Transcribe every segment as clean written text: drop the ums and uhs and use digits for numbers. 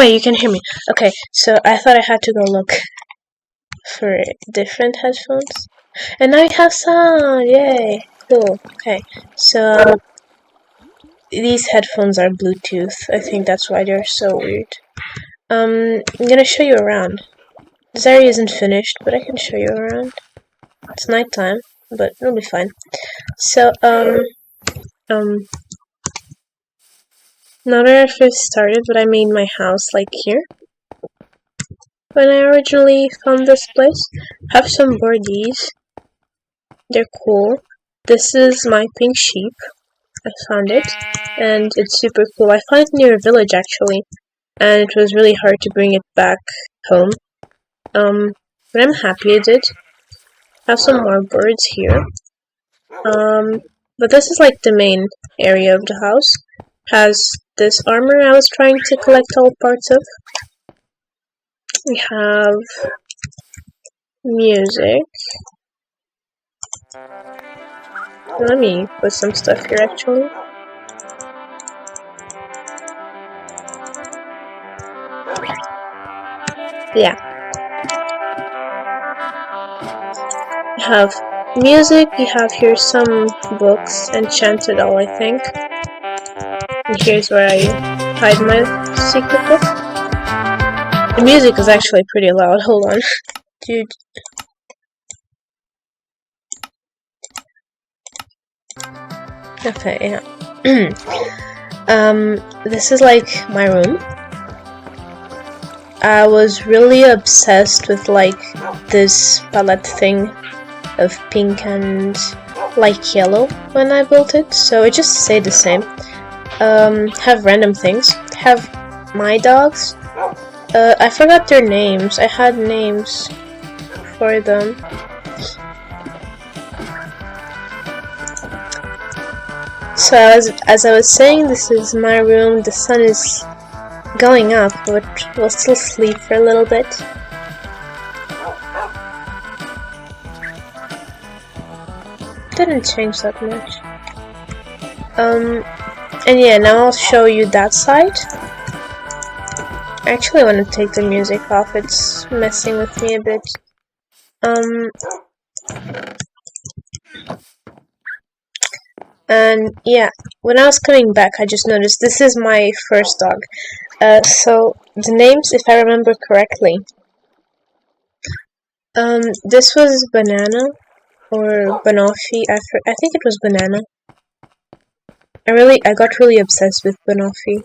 wait, you can hear me. Okay, so I thought I had to go look for different headphones. And now we have sound! Yay! Cool. Okay, so these headphones are Bluetooth. I think that's why they're so weird. I'm gonna show you around. This area isn't finished, but I can show you around. It's nighttime, but it'll be fine. So, not where I first started, but I made my house like here. When I originally found this place, I have some boardies. They're cool. This is my pink sheep. I found it, and it's super cool. I found it near a village actually, and it was really hard to bring it back home. But I'm happy I did. I have some more birds here. But this is like the main area of the house. Has this armor I was trying to collect all parts of. We have music. Let me put some stuff here actually. Yeah. We have music, we have here some books, enchanted all I think. And here's where I hide my secret book. The music is actually pretty loud, hold on. Dude. Okay, yeah. This is like my room. I was really obsessed with like this palette thing of pink and light yellow when I built it, so it just stayed the same. Have random things. Have my dogs. I forgot their names. I had names for them. So as I was saying, this is my room. The sun is going up, but we'll still sleep for a little bit. Didn't change that much. And yeah, now I'll show you that side. I actually want to take the music off, it's messing with me a bit. And yeah, when I was coming back, I just noticed this is my first dog. So the names, if I remember correctly, this was Banana or Banoffee. I think it was Banana. I got really obsessed with Banoffee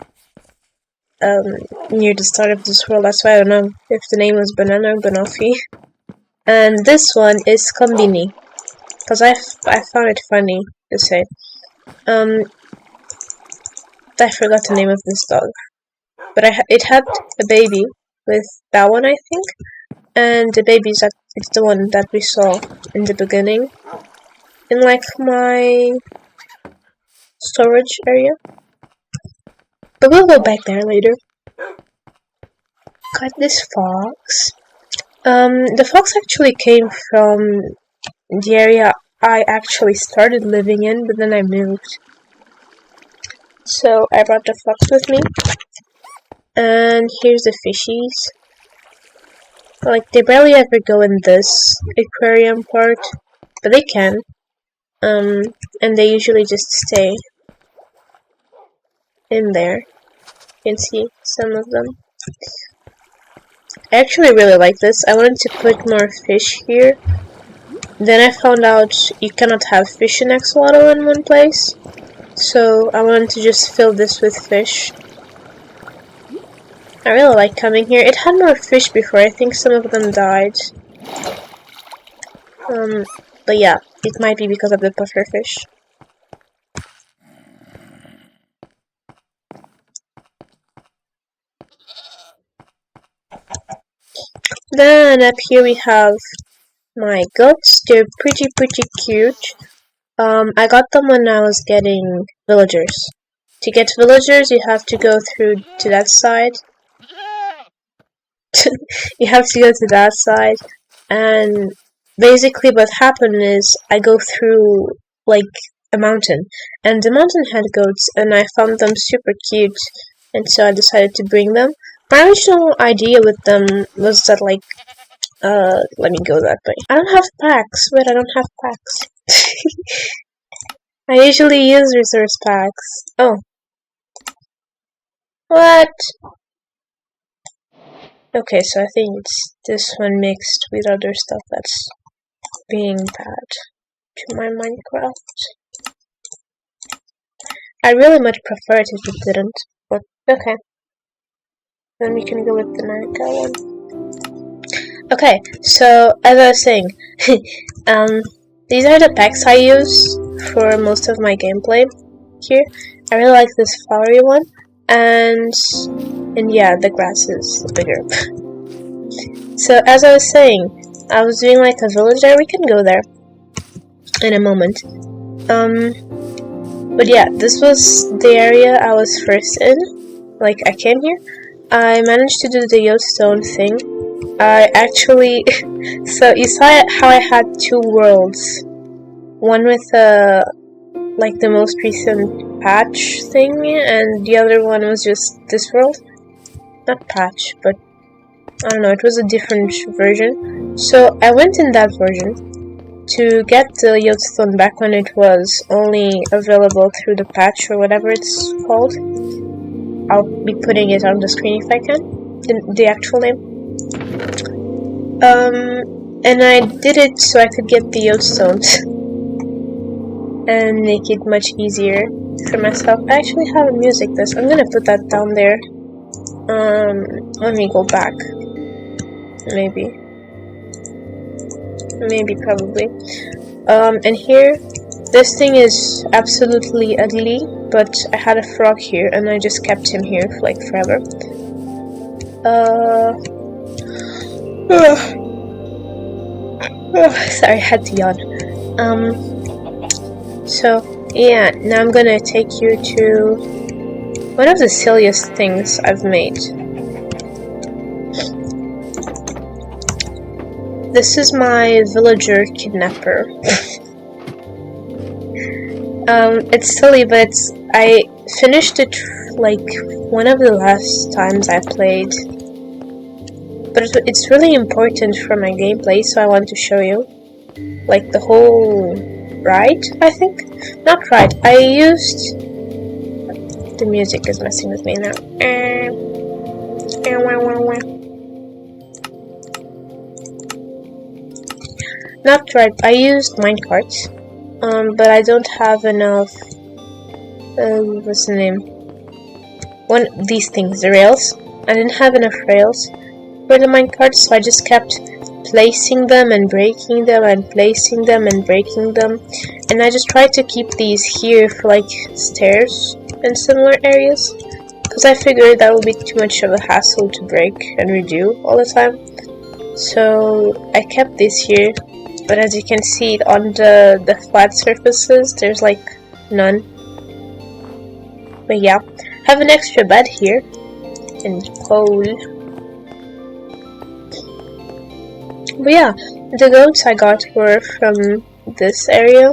near the start of this world. That's why I don't know if the name was Banana or Banoffee. And this one is Combini, because I found it funny to say. I forgot the name of this dog, but it had a baby with that one, I think, and the baby's it's the one that we saw in the beginning, in like my storage area. But we'll go back there later. Got this fox. The fox actually came from the area I actually started living in, but then I moved. So I brought the fox with me. And here's the fishies. Like, they barely ever go in this aquarium part, but they can. And they usually just stay in there. You can see some of them. I actually really like this. I wanted to put more fish here. Then I found out you cannot have fish in Axolotl in one place. So I wanted to just fill this with fish. I really like coming here. It had more fish before. I think some of them died. But yeah, it might be because of the pufferfish. Then up here we have my goats. They're pretty cute. I got them when I was getting villagers. To get villagers, you have to go through to that side. You have to go to that side, and basically what happened is I go through like a mountain, and the mountain had goats, and I found them super cute, and so I decided to bring them. My original idea with them was that, like, let me go that way. I don't have packs. Wait, I don't have packs. I usually use resource packs. Oh. What? Okay, so I think it's this one mixed with other stuff that's being bad to my Minecraft. I really much prefer it if it didn't, but okay. Then we can go with the Nanika one. Okay, so as I was saying, these are the packs I use for most of my gameplay here. I really like this flowery one, and yeah, the grass is bigger. So as I was saying, I was doing like a village there. We can go there in a moment. But yeah, this was the area I was first in. Like, I came here. I managed to do the Yellowstone thing. I actually... so, you saw how I had two worlds. One with, like, the most recent patch thing, and the other one was just this world. Not patch, but... I don't know, it was a different version. So, I went in that version to get the Yellowstone back when it was only available through the patch or whatever it's called. I'll be putting it on the screen if I can, the actual name. And I did it so I could get the Yodestones and make it much easier for myself. I actually have a music list. I'm gonna put that down there. Let me go back. Maybe, probably. And here, this thing is absolutely ugly, but I had a frog here, and I just kept him here for like forever. Sorry, I had to yawn. So, yeah, now I'm gonna take you to one of the silliest things I've made. This is my villager kidnapper. It's silly, but I finished it like one of the last times I played. But it's really important for my gameplay, so I want to show you. Like the whole ride, I think? Not ride, I used... The music is messing with me now. Not right, I used minecarts, but I don't have enough, what's the name? These things, the rails. I didn't have enough rails for the minecarts, so I just kept placing them and breaking them and placing them and breaking them. And I just tried to keep these here for like stairs in similar areas, because I figured that would be too much of a hassle to break and redo all the time. So I kept this here. But as you can see on the flat surfaces, there's like none. But yeah, have an extra bed here and coal. But yeah, the goats I got were from this area.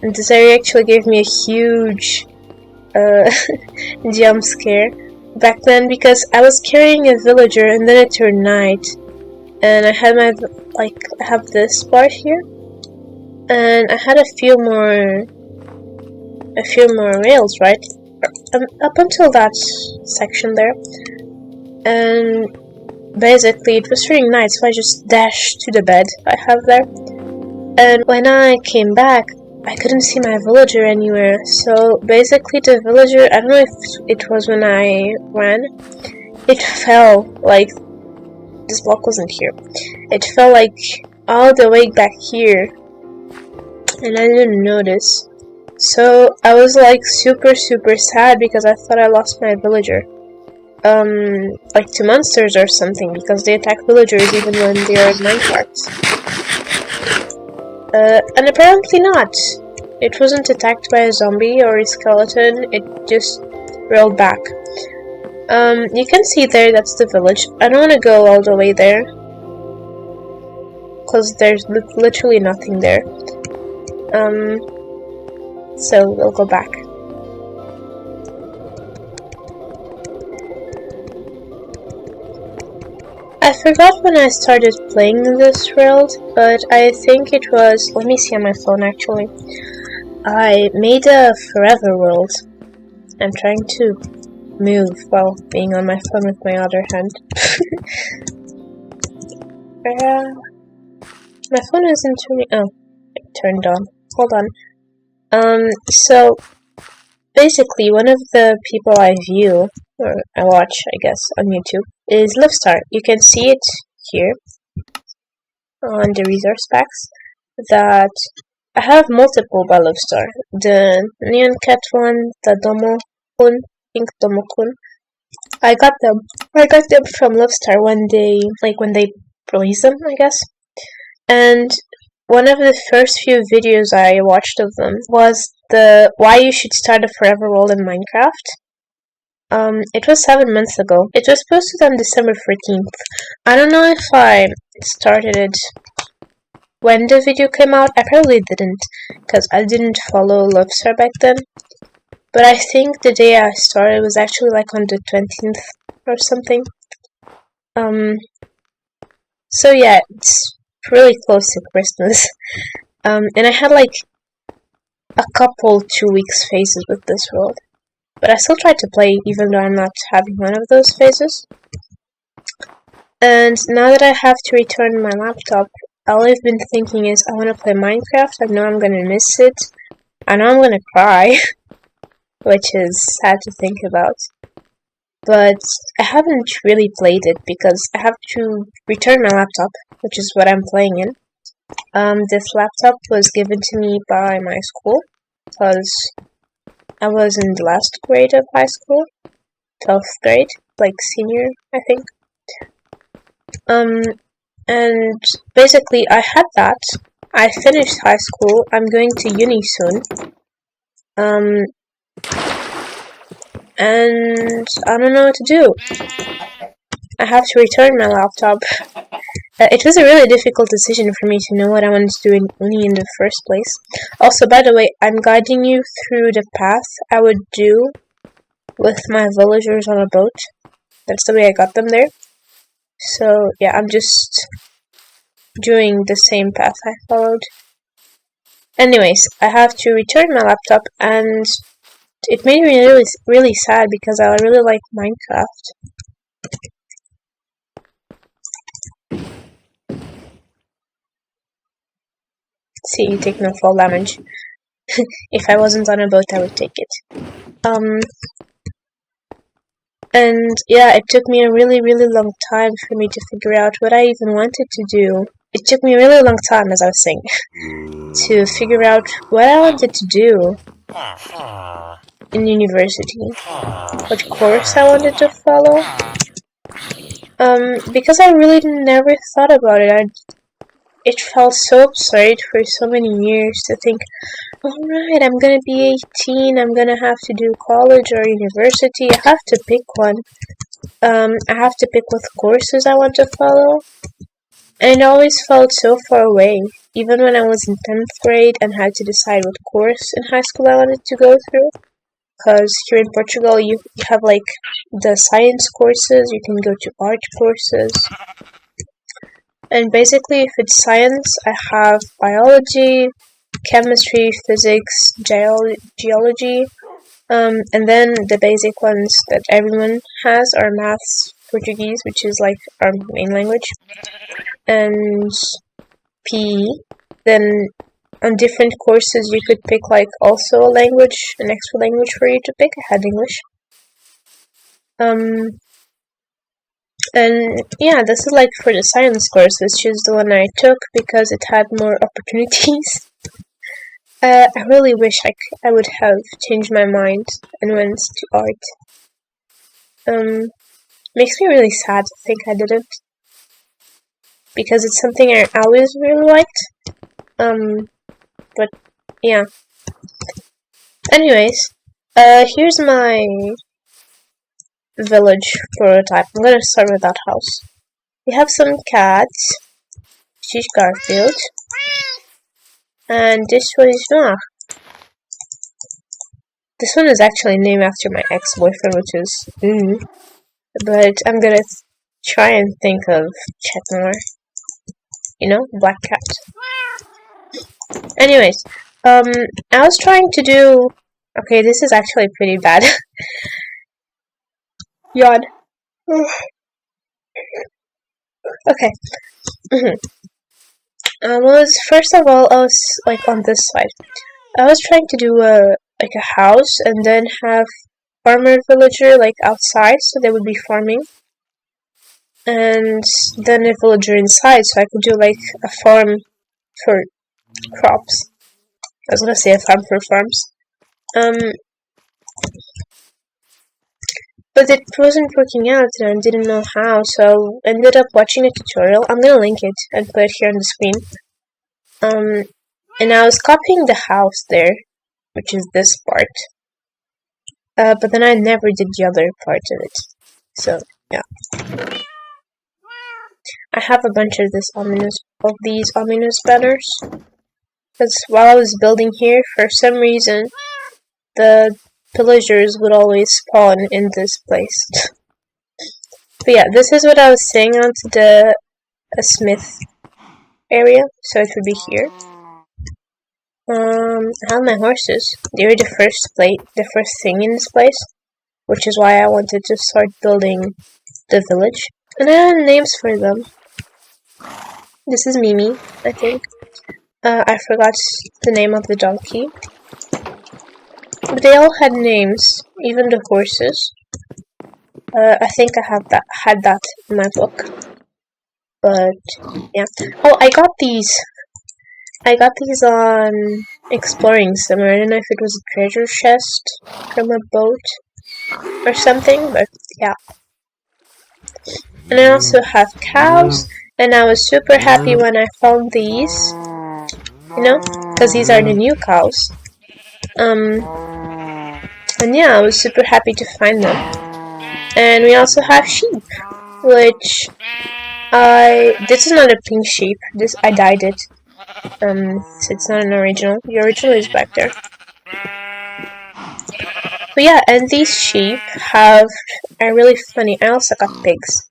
And this area actually gave me a huge jump scare back then, because I was carrying a villager and then it turned night. And I had my, I have this part here, and I had a few more rails, right? Up until that section there, and basically it was turning night, so I just dashed to the bed I have there. And when I came back, I couldn't see my villager anywhere. So basically, the villager, I don't know if it was when I ran, it fell like. This block wasn't here. It fell like all the way back here, and I didn't notice. So I was like super sad because I thought I lost my villager. Like to monsters or something, because they attack villagers even when they are minecarts. And apparently not. It wasn't attacked by a zombie or a skeleton. It just rolled back. You can see there, that's the village. I don't want to go all the way there, because there's literally nothing there. So we'll go back. I forgot when I started playing this world, but I think it was... Let me see on my phone actually. I made a forever world. I'm trying to move while being on my phone with my other hand. My phone isn't turning... Oh, it turned on. Hold on. So basically, one of the people I view, or I watch, I guess, on YouTube, is Livestar. You can see it here on the resource packs that I have multiple by Livestar. The Neon Cat one, the Domo-kun, Pink Domo-kun. I got them from Livestar when they released them, I guess. And one of the first few videos I watched of them was the why you should start a forever world in Minecraft. It was 7 months ago. It was posted on December 14th. I don't know if I started it when the video came out. I probably didn't, because I didn't follow Lovestar back then. But I think the day I started was actually like on the 20th or something. So yeah, it's really close to Christmas. And I had like a couple 2 weeks phases with this world. But I still tried to play even though I'm not having one of those phases. And now that I have to return my laptop, all I've been thinking is I want to play Minecraft. I know I'm gonna miss it. I know I'm gonna cry, which is sad to think about. But I haven't really played it because I have to return my laptop, which is what I'm playing in. This laptop was given to me by my school because I was in the last grade of high school, 12th grade, like senior, I think. And basically I had that. I finished high school. I'm going to uni soon. And I don't know what to do. I have to return my laptop. It was a really difficult decision for me to know what I wanted to do in uni in the first place. Also, by the way, I'm guiding you through the path I would do with my villagers on a boat. That's the way I got them there. So, yeah, I'm just doing the same path I followed. Anyways, I have to return my laptop, and it made me really sad because I really like Minecraft. See, you take no fall damage. If I wasn't on a boat, I would take it. And yeah, it took me a really long time for me to figure out what I even wanted to do. It took me a really long time, as I was saying, to figure out what I wanted to do in university, what course I wanted to follow. Because I really never thought about it. It felt so absurd for so many years to think, alright, I'm gonna be 18, I'm gonna have to do college or university, I have to pick one. I have to pick what courses I want to follow. And it always felt so far away, even when I was in 10th grade and had to decide what course in high school I wanted to go through. Because here in Portugal, you have like the science courses, you can go to art courses. And basically, if it's science, I have biology, chemistry, physics, geology, and then the basic ones that everyone has are maths, Portuguese, which is like our main language, and PE. Then on different courses you could pick like also a language, an extra language for you to pick. I had English. And yeah, this is like for the science course, which is the one I took because it had more opportunities. I really wish I would have changed my mind and went to art. Makes me really sad to think I didn't. Because it's something I always really liked. But yeah. Anyways, here's my village prototype. I'm gonna start with that house. We have some cats. She's Garfield. And this one is Noah. This one is actually named after my ex-boyfriend, which is but I'm gonna try and think of Chetnor. You know, Black Cat. Anyways, I was trying to do... Okay, this is actually pretty bad. Yawn. Okay. First of all, I was like on this side. I was trying to do a house and then have farmer villager like outside, so they would be farming, and then a villager inside, so I could do like a farm for crops. I was gonna say a farm for farms. But it wasn't working out and I didn't know how, so I ended up watching a tutorial. I'm gonna link it and put it here on the screen. And I was copying the house there, which is this part. But then I never did the other part of it. So, yeah. I have a bunch of these ominous banners. Because while I was building here, for some reason, the pillagers would always spawn in this place. But yeah, this is what I was saying onto the smith area, so it would be here. I have my horses. They were the first thing in this place, which is why I wanted to start building the village. And I have names for them. This is Mimi, I think. I forgot the name of the donkey. But they all had names, even the horses. I think I had that in my book. But yeah. Oh, I got these on exploring somewhere. I don't know if it was a treasure chest from a boat or something, but yeah. And I also have cows, and I was super happy when I found these. You know, because these are the new cows. And yeah, I was super happy to find them. And we also have sheep, which this is not a pink sheep. I dyed it. So it's not an original. The original is back there. But yeah, and these sheep are really funny. I also got pigs.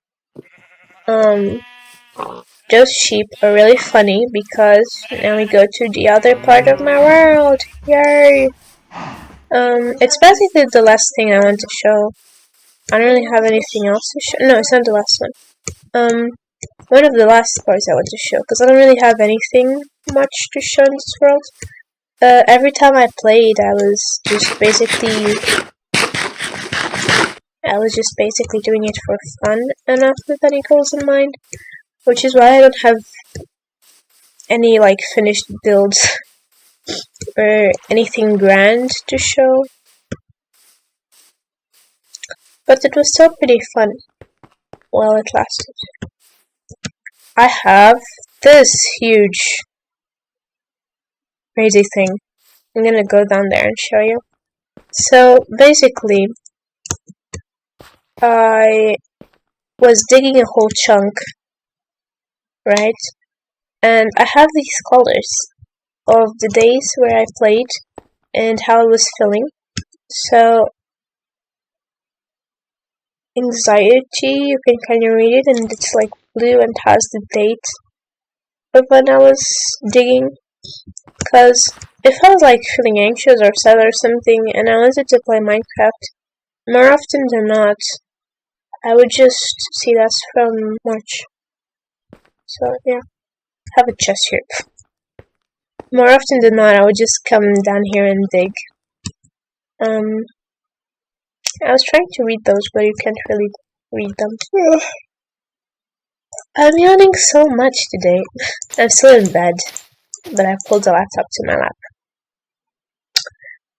Those sheep are really funny because now we go to the other part of my world. Yay! It's basically the last thing I want to show. I don't really have anything else to show. No, it's not the last one. One of the last parts I want to show, because I don't really have anything much to show in this world. Every time I played, I was just basically doing it for fun and not with any goals in mind, which is why I don't have any like finished builds or anything grand to show. But it was still pretty fun while it lasted. I have this huge crazy thing. I'm gonna go down there and show you. So basically, I was digging a whole chunk, right? And I have these colors of the days where I played and how it was feeling. So anxiety, you can kind of read it, and it's like blue and has the date of when I was digging. Because if I was like feeling anxious or sad or something and I wanted to play Minecraft, more often than not, I would just see that's from March. So yeah, have a chest here. More often than not, I would just come down here and dig. I was trying to read those, but you can't really read them. I'm yawning so much today. I'm still in bed, but I pulled the laptop to my lap.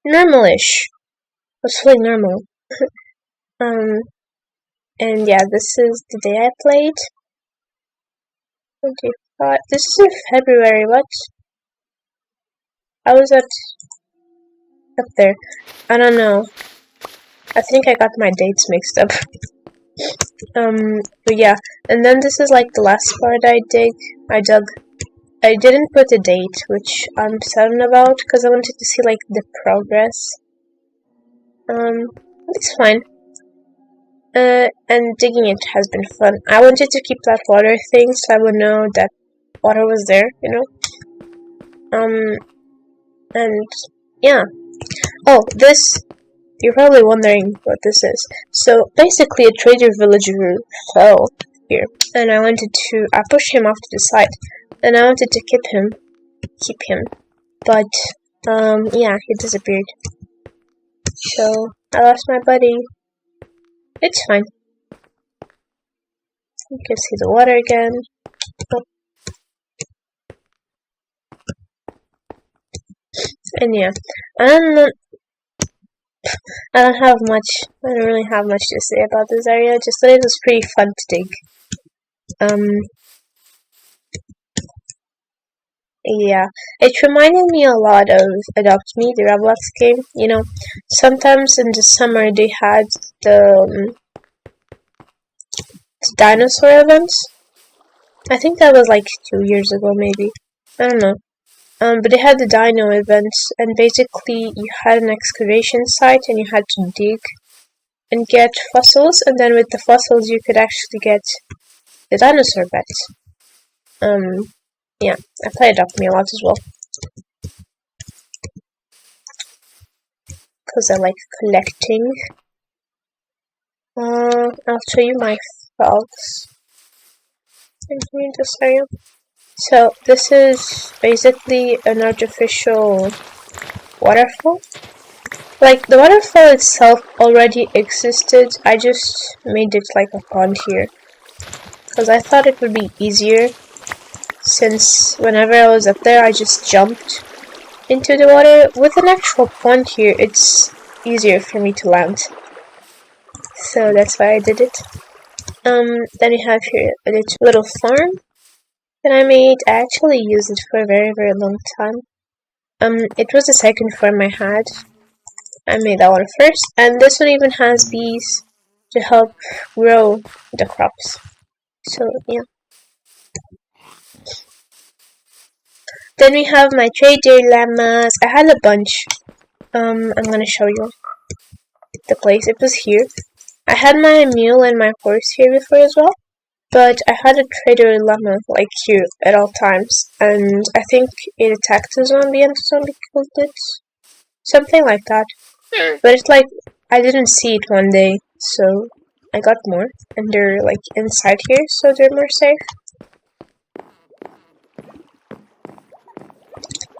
Normalish. I was feeling normal. And yeah, this is the day I played. 25. This is in February. What? How was that up there? I don't know. I think I got my dates mixed up. But yeah, and then this is like the last part I dug. I didn't put a date, which I'm sad about, because I wanted to see like the progress. It's fine. And digging it has been fun. I wanted to keep that water thing so I would know that water was there, you know? And yeah. Oh, this, you're probably wondering what this is. So basically a trader villager fell here. And I pushed him off to the side. And I wanted to keep him. But, yeah, he disappeared. So, I lost my buddy. It's fine. You can see the water again. Oh. And yeah, I don't really have much to say about this area, just that it was pretty fun to dig. Yeah, it reminded me a lot of Adopt Me, the Roblox game. You know, sometimes in the summer they had the dinosaur events. I think that was like 2 years ago, maybe. I don't know. But they had the dino events, and basically you had an excavation site and you had to dig and get fossils, and then with the fossils you could actually get the dinosaur beds. Yeah, I played Adopt Me a lot as well. Because I like collecting. I'll show you my files in this area. So this is basically an artificial waterfall. Like, the waterfall itself already existed, I just made it like a pond here. Because I thought it would be easier, since whenever I was up there I just jumped into the water. With an actual pond here, it's easier for me to land. So that's why I did it. Then we have here a little farm that I made. I actually used it for a very, very long time. It was the second farm I had. I made that one first, and this one even has bees to help grow the crops. So yeah. Then we have my trader llamas. I had a bunch. I'm gonna show you the place. It was here. I had my mule and my horse here before as well, but I had a trader llama like here at all times, and I think it attacked a zombie and the zombie killed it. Something like that. But it's like, I didn't see it one day, so I got more, and they're like inside here, so they're more safe.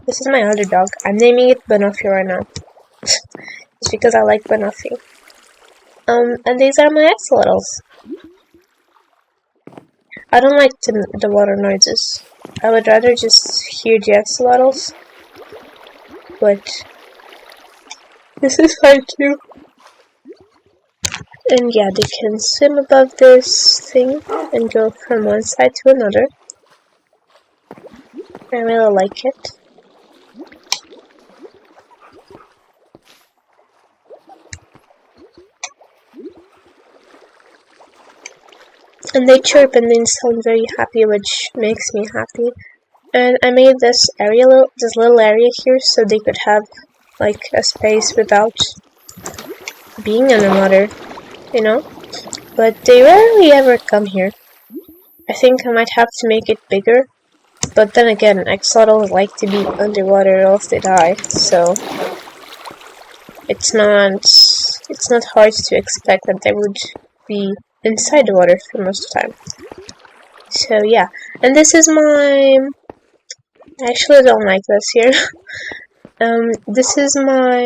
This is my other dog. I'm naming it Banoffee right now. It's because I like Banoffee. And these are my axolotls. I don't like the water noises. I would rather just hear the axolotls. But this is fine too. And yeah, they can swim above this thing and go from one side to another. I really like it. And they chirp and they sound very happy, which makes me happy. And I made this little area here so they could have like a space without being in the water, you know? But they rarely ever come here. I think I might have to make it bigger. But then again, axolotls like to be underwater or else they die, so it's not hard to expect that they would be inside the water for most of the time. So yeah, and this is I actually don't like this here. This is my,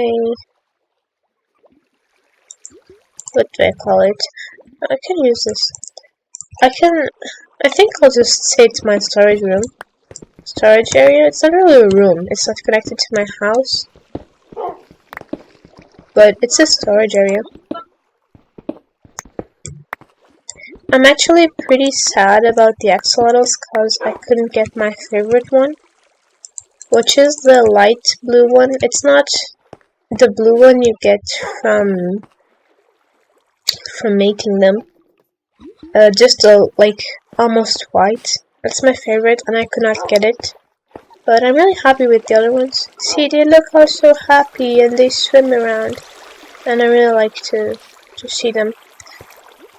what do I call it? I can use this. I think I'll just say it's my storage area. It's not really a room. It's not connected to my house, but it's a storage area. I'm actually pretty sad about the axolotls because I couldn't get my favorite one, which is the light blue one. It's not the blue one you get from making them. Just like almost white. That's my favorite, and I could not get it. But I'm really happy with the other ones. See, they look all so happy and they swim around, and I really like to see them.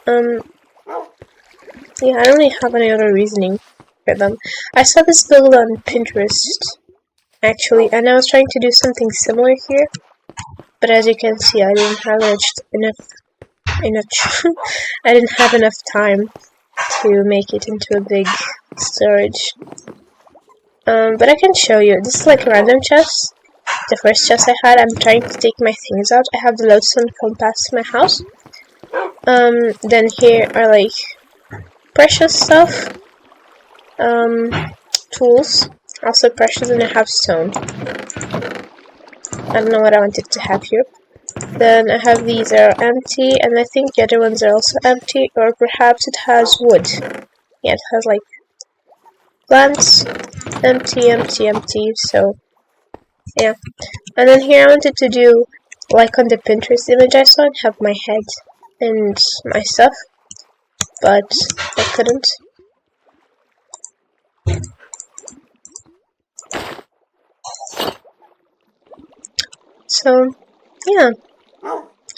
Yeah, I don't really have any other reasoning for them. I saw this build on Pinterest, actually, and I was trying to do something similar here, but as you can see, I didn't have I didn't have enough time to make it into a big storage. But I can show you. This is like a random chest. The first chest I had, I'm trying to take my things out. I have the lodestone compass in my house. Then here are like precious stuff. Tools. Also precious, and I have stone. I don't know what I wanted to have here. Then I have these are empty, and I think the other ones are also empty, or perhaps it has wood. Yeah, it has like plants. Empty, empty, empty, so yeah. And then here I wanted to do, like on the Pinterest image I saw, have my head and my stuff, but I couldn't. So, yeah.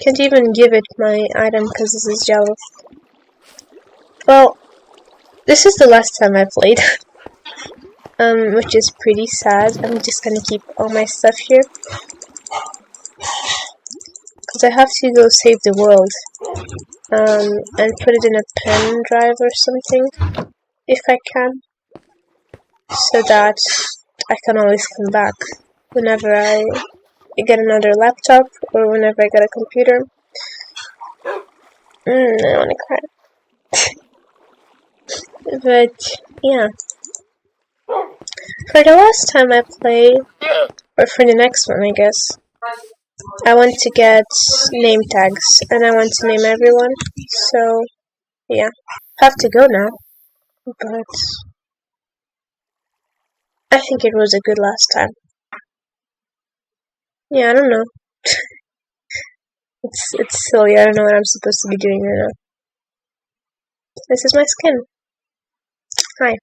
Can't even give it my item because this is jello. Well, this is the last time I played, which is pretty sad. I'm just gonna keep all my stuff here, because I have to go save the world, and put it in a pen drive or something, if I can, so that I can always come back whenever I get another laptop, or whenever I get a computer. I wanna cry. But, yeah. For the last time I played, or for the next one, I guess, I want to get name tags, and I want to name everyone, so, yeah. Have to go now, but I think it was a good last time. Yeah, I don't know. It's silly, I don't know what I'm supposed to be doing right now. This is my skin. Hi.